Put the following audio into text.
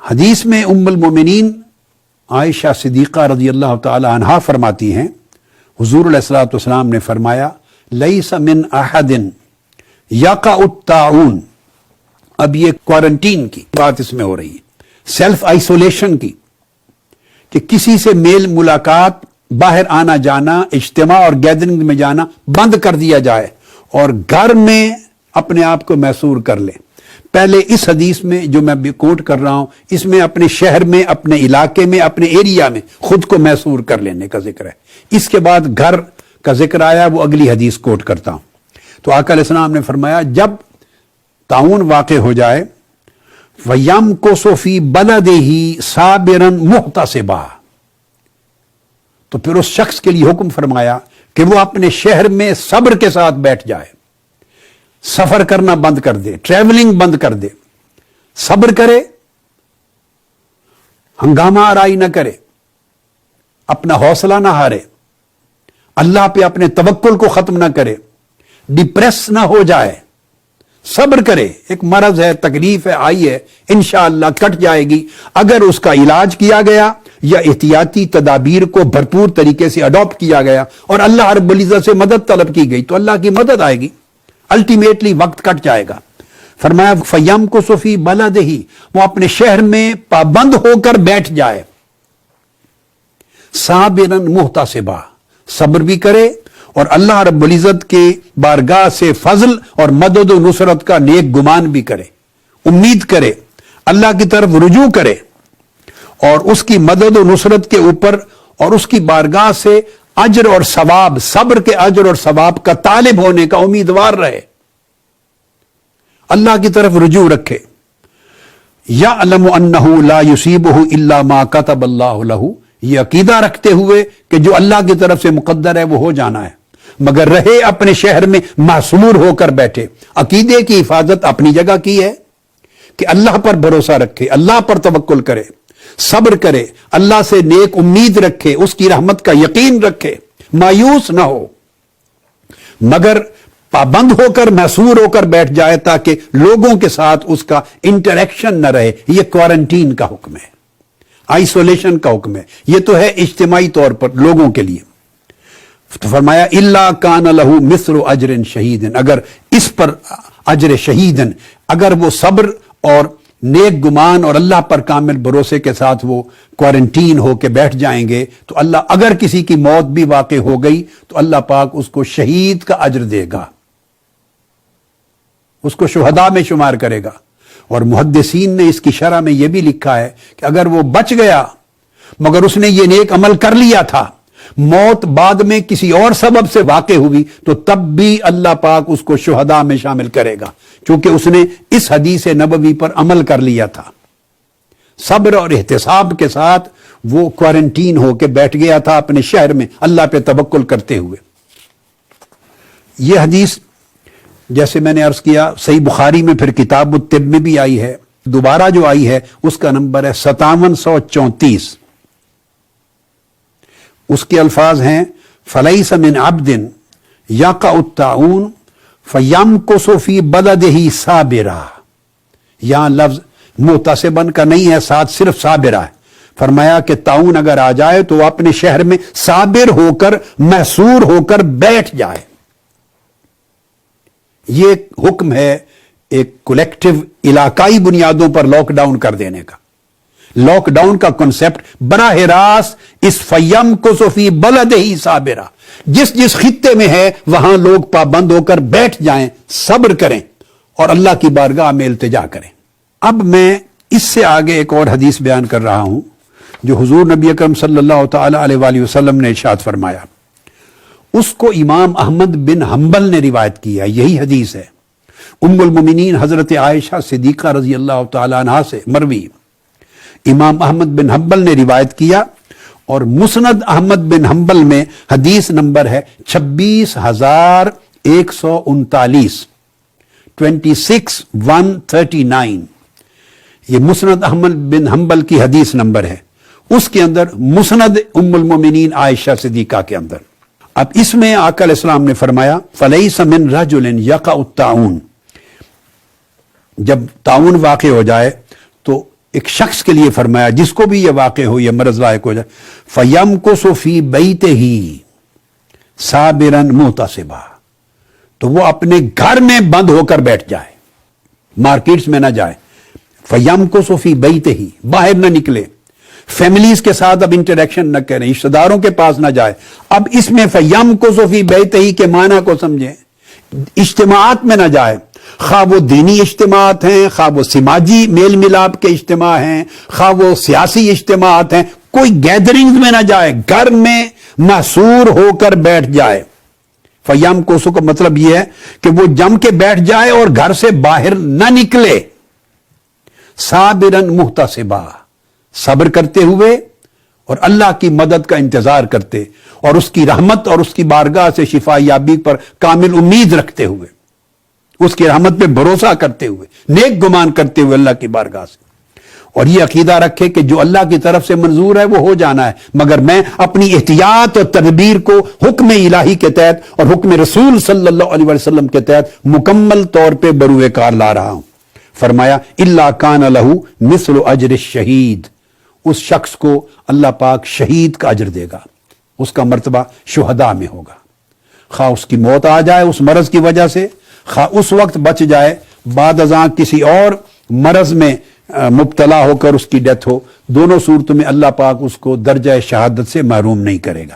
حدیث میں ام المومنین عائشہ صدیقہ رضی اللہ تعالی عنہا فرماتی ہیں حضور علیہ الصلوۃ والسلام نے فرمایا لیس من احد یقع الطاعون. اب یہ کوارنٹین کی بات اس میں ہو رہی ہے، سیلف آئسولیشن کی، کہ کسی سے میل ملاقات، باہر آنا جانا، اجتماع اور گیدرنگ میں جانا بند کر دیا جائے اور گھر میں اپنے آپ کو محصور کر لیں. پہلے اس حدیث میں جو میں کوٹ کر رہا ہوں، اس میں اپنے شہر میں، اپنے علاقے میں، اپنے ایریا میں خود کو محصور کر لینے کا ذکر ہے. اس کے بعد گھر کا ذکر آیا، وہ اگلی حدیث کوٹ کرتا ہوں. تو آقا علیہ السلام نے فرمایا جب طاعون واقع ہو جائے وَيَمْكُثُ فِي بَلَدِهِ صَابِرًا مُحْتَسِبًا، تو پھر اس شخص کے لیے حکم فرمایا کہ وہ اپنے شہر میں صبر کے ساتھ بیٹھ جائے، سفر کرنا بند کر دے، ٹریولنگ بند کر دے، صبر کرے، ہنگامہ آرائی نہ کرے، اپنا حوصلہ نہ ہارے، اللہ پہ اپنے توکل کو ختم نہ کرے، ڈپریس نہ ہو جائے، صبر کرے. ایک مرض ہے، تکلیف ہے، آئی ہے، انشاءاللہ کٹ جائے گی. اگر اس کا علاج کیا گیا یا احتیاطی تدابیر کو بھرپور طریقے سے اڈاپٹ کیا گیا اور اللہ رب العزت سے مدد طلب کی گئی تو اللہ کی مدد آئے گی. الٹیمیٹلی وقت کٹ جائے گا. فرمایا فَيَمْكُثُ فِي بَلَدِهِ، وہ اپنے شہر میں پابند ہو کر بیٹھ جائے، صابراً محتسبا، صبر بھی کرے اور اللہ رب العزت کے بارگاہ سے فضل اور مدد و نصرت کا نیک گمان بھی کرے، امید کرے، اللہ کی طرف رجوع کرے اور اس کی مدد و نصرت کے اوپر اور اس کی بارگاہ سے اجر اور ثواب، صبر کے اجر اور ثواب کا طالب ہونے کا امیدوار رہے، اللہ کی طرف رجوع رکھے. یعلم انہ لا یصیبہ الا ما کتب اللہ لہ، یہ عقیدہ رکھتے ہوئے کہ جو اللہ کی طرف سے مقدر ہے وہ ہو جانا ہے، مگر رہے اپنے شہر میں محصور ہو کر بیٹھے. عقیدے کی حفاظت اپنی جگہ کی ہے کہ اللہ پر بھروسہ رکھے، اللہ پر توکل کرے، صبر کرے، اللہ سے نیک امید رکھے، اس کی رحمت کا یقین رکھے، مایوس نہ ہو، مگر پابند ہو کر محصور ہو کر بیٹھ جائے تاکہ لوگوں کے ساتھ اس کا انٹریکشن نہ رہے. یہ کوارنٹین کا حکم ہے، آئسولیشن کا حکم ہے. یہ تو ہے اجتماعی طور پر لوگوں کے لیے. تو فرمایا الا کان لہ مثل اجر شہید، اگر اس پر اجر شہید، اگر وہ صبر اور نیک گمان اور اللہ پر کامل بھروسے کے ساتھ وہ کوارنٹین ہو کے بیٹھ جائیں گے تو اللہ، اگر کسی کی موت بھی واقع ہو گئی تو اللہ پاک اس کو شہید کا اجر دے گا، اس کو شہداء میں شمار کرے گا. اور محدثین نے اس کی شرح میں یہ بھی لکھا ہے کہ اگر وہ بچ گیا مگر اس نے یہ نیک عمل کر لیا تھا، موت بعد میں کسی اور سبب سے واقع ہوئی تو تب بھی اللہ پاک اس کو شہداء میں شامل کرے گا، چونکہ اس نے اس حدیث نبوی پر عمل کر لیا تھا. صبر اور احتساب کے ساتھ وہ کوارنٹین ہو کے بیٹھ گیا تھا اپنے شہر میں اللہ پہ توکل کرتے ہوئے. یہ حدیث جیسے میں نے عرض کیا صحیح بخاری میں پھر کتاب الطب میں بھی آئی ہے، دوبارہ جو آئی ہے اس کا نمبر ہے 5734. اس کے الفاظ ہیں فَلَيْسَ مِنْ عَبْدٍ يَقَعُ الطَّاعُونُ فَيَمْكُثُ فِي بَلَدِهِ صَابِرًا. یہاں لفظ محتسباً کا نہیں ہے، ساتھ صرف صابرہ ہے. فرمایا کہ طاعون اگر آ جائے تو وہ اپنے شہر میں صابر ہو کر محصور ہو کر بیٹھ جائے. یہ حکم ہے ایک کولیکٹیو علاقائی بنیادوں پر لاک ڈاؤن کر دینے کا. لاک ڈاؤن کا کنسپٹ براہ راست اس فَيَمْكُثُ فِي بَلَدِهِ صَابِرًا، جس جس خطے میں ہے وہاں لوگ پابند ہو کر بیٹھ جائیں، صبر کریں اور اللہ کی بارگاہ میں التجا کریں. اب میں اس سے آگے ایک اور حدیث بیان کر رہا ہوں جو حضور نبی اکرم صلی اللہ تعالی علیہ وآلہ وسلم نے ارشاد فرمایا. اس کو امام احمد بن حنبل نے روایت کیا. یہی حدیث ہے ام المومنین حضرت عائشہ صدیقہ رضی اللہ تعالی عنہا سے مروی. امام احمد بن حنبل نے روایت کیا اور مسند احمد بن حنبل میں حدیث نمبر ہے 26139، 26139. یہ مسند احمد بن حنبل کی حدیث نمبر ہے. اس کے اندر مسند ام المومنین عائشہ صدیقہ کے اندر. اب اس میں آقا علیہ السلام نے فرمایا فَلَيْسَ مِن رَجُلٍ يَقَعُ الطَّاعُونُ، جب طاعون واقع ہو جائے تو ایک شخص کے لیے فرمایا جس کو بھی یہ واقع ہو، یہ مرض لائق ہو جائے، فَيَمْكُسُ فِي بَيْتِهِ صَابِرًا مُحْتَسِبًا، تو وہ اپنے گھر میں بند ہو کر بیٹھ جائے، مارکیٹس میں نہ جائے۔ فَيَمْكُسُ فِي بَيْتِهِ، باہر نہ نکلے، فیملیز کے ساتھ اب انٹریکشن نہ کریں، رشتہ داروں کے پاس نہ جائے۔ اب اس میں فَيَمْكُسُ فِي بَيْتِهِ کے معنی کو سمجھیں، اجتماعات میں نہ جائے، خواہ وہ دینی اجتماعات ہیں، خواہ وہ سماجی میل ملاپ کے اجتماع ہیں، خواہ وہ سیاسی اجتماعات ہیں، کوئی گیدرنگز میں نہ جائے، گھر میں محصور ہو کر بیٹھ جائے۔ فَيَمْكُسُ کا مطلب یہ ہے کہ وہ جم کے بیٹھ جائے اور گھر سے باہر نہ نکلے، صابراً محتسبا، صبر کرتے ہوئے اور اللہ کی مدد کا انتظار کرتے اور اس کی رحمت اور اس کی بارگاہ سے شفا یابی پر کامل امید رکھتے ہوئے، اس کی رحمت پہ بھروسہ کرتے ہوئے، نیک گمان کرتے ہوئے اللہ کی بارگاہ سے، اور یہ عقیدہ رکھے کہ جو اللہ کی طرف سے منظور ہے وہ ہو جانا ہے، مگر میں اپنی احتیاط اور تدبیر کو حکم الہی کے تحت اور حکم رسول صلی اللہ علیہ وسلم کے تحت مکمل طور پہ بروئے کار لا رہا ہوں۔ فرمایا الا کان لہ مثل اجر الشہید، اس شخص کو اللہ پاک شہید کا اجر دے گا، اس کا مرتبہ شہداء میں ہوگا، خواہ اس کی موت آ جائے اس مرض کی وجہ سے، خواہ اس وقت بچ جائے بعد ازاں کسی اور مرض میں مبتلا ہو کر اس کی ڈیتھ ہو، دونوں صورتوں میں اللہ پاک اس کو درجہ شہادت سے محروم نہیں کرے گا۔